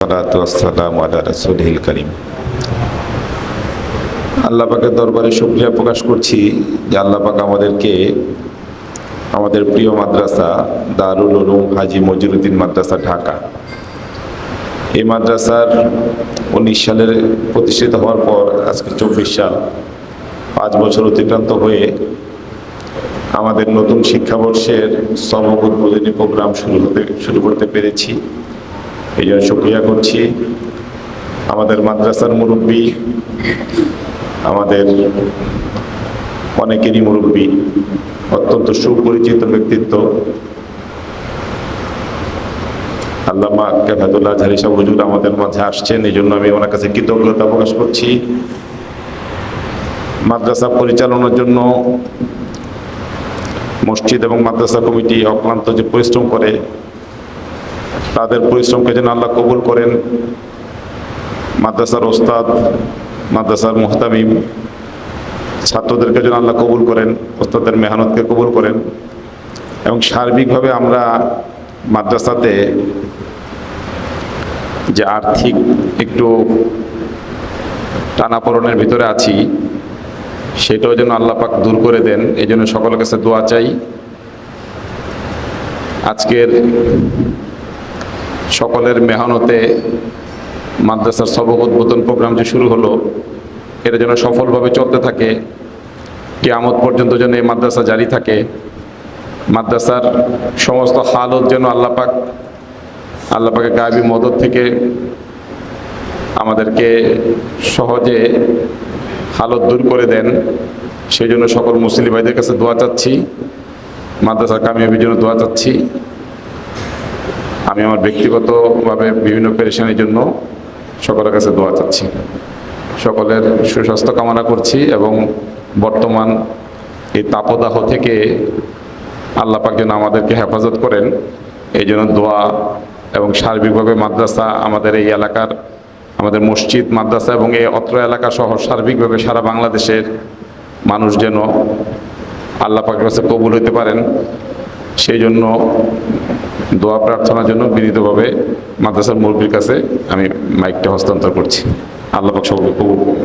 সালাতু ওয়াসসালামু আলা রাসূলিল কারীম। আল্লাহ পাকের দরবারে শুকরিয়া প্রকাশ করছি যে আল্লাহ পাক আমাদেরকে আমাদের প্রিয় মাদ্রাসা দারুল উলুম হাজী মজিদুদ্দিন মাদ্রাসা ঢাকা, এই মাদ্রাসার 19 সালের প্রতিষ্ঠিত হওয়ার পর আজকে 24 সাল, 5 বছর অতিক্রান্ত হয়ে আমাদের নতুন শিক্ষাবর্ষের সবক উদ্বোধনী প্রোগ্রাম শুরু করতে পেরেছি। এই জন্য শুকরিয়া করছি আমাদের মাদ্রাসার মুরব্বী, আমাদের অনেকেরই মুরব্বী, অত্যন্ত সুপরিচিত ব্যক্তিত্ব আল্লামা কেফায়েতুল্লাহ আজহারী সাহেব হুজুর আমাদের মাঝে আসছেন। এই জন্য আমি ওনার কাছে কৃতজ্ঞতা প্রকাশ করছি। মাদ্রাসা পরিচালনার জন্য মসজিদ এবং মাদ্রাসা কমিটি অক্লান্ত যে পরিশ্রম করে, তাদের পরিশ্রমকে যেন আল্লাহ কবুল করেন। মাদ্রাসার ওস্তাদ, মাদ্রাসার মুহতামিম, ছাত্রদেরকে যেন আল্লাহ কবুল করেন, ওস্তাদের মেহনতকে কবুল করেন। এবং সার্বিকভাবে আমরা মাদ্রাসাতে যে আর্থিক একটু টানাপোড়েনের ভিতরে আছি, সেটাও যেন আল্লাহ পাক দূর করে দেন। এই জন্য সকলের কাছে দোয়া চাই। আজকের সকলের মেহনতে মাদ্রাসার সবক উদ্বোধন প্রোগ্রাম যে শুরু হলো, এটা যেন সফলভাবে চলতে থাকে, কিয়ামত পর্যন্ত যেন এই মাদ্রাসা জারি থাকে। মাদ্রাসার সমস্ত হালত যেন আল্লাহ পাকের গায়বী মদদ থেকে আমাদেরকে সহজে হালত দূর করে দেন। সেই জন্য সকল মুসলিম ভাইদের কাছে দোয়া চাচ্ছি, মাদ্রাসার কামিয়াবির জন্য দোয়া চাচ্ছি। আমি আমার ব্যক্তিগতভাবে বিভিন্ন পেরেশানির জন্য সকলের কাছে দোয়া চাচ্ছি। সকলের সুস্বাস্থ্য কামনা করছি এবং বর্তমান এই তাপদাহ থেকে আল্লাহ পাক যেন আমাদেরকে হেফাজত করেন, এই জন্য দোয়া। এবং সার্বিকভাবে মাদ্রাসা, আমাদের এই এলাকার, আমাদের মসজিদ, মাদ্রাসা এবং এই অত্র এলাকা সহ সার্বিকভাবে সারা বাংলাদেশের মানুষ যেন আল্লাহ পাকের কাছে কবুল হইতে পারেন, সেই জন্য দোয়া প্রার্থনার জন্য বিনীতভাবে মাদ্রাসার মুরব্বির কাছে আমি মাইকটা হস্তান্তর করছি। আল্লাহ পাক সকলকে কবুল করুন।